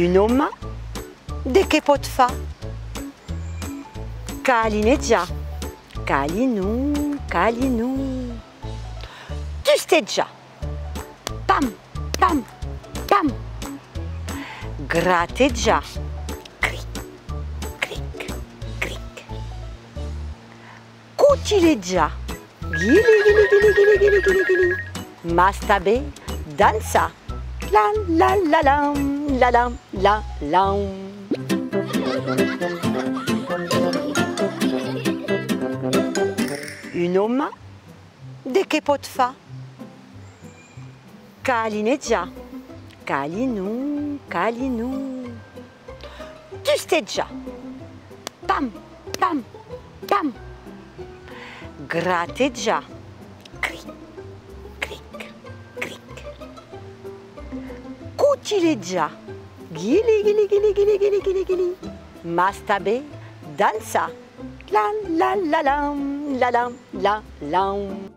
Un'oma de che pot fa? Calineggia, calinu, calinu. Tusteggia, pam, pam, pam. Gratteggia, cric, cric, cric. Cucileggia, ghili, ghili, ghili, ghili, ghili, ghili, ghili. Mastabè, danza, la la la lam, la lam, la lam. Un'oma de che pot fa? Calineggia, calinu, calinu. Tusteggia, pam, pam, pam. Gratteggia, cric, cric, cric. Cucileggia, ghili, ghili, ghili, ghili, ghili, ghili, ghili. Mastabè, danza, la la la lam, la lam, la lam.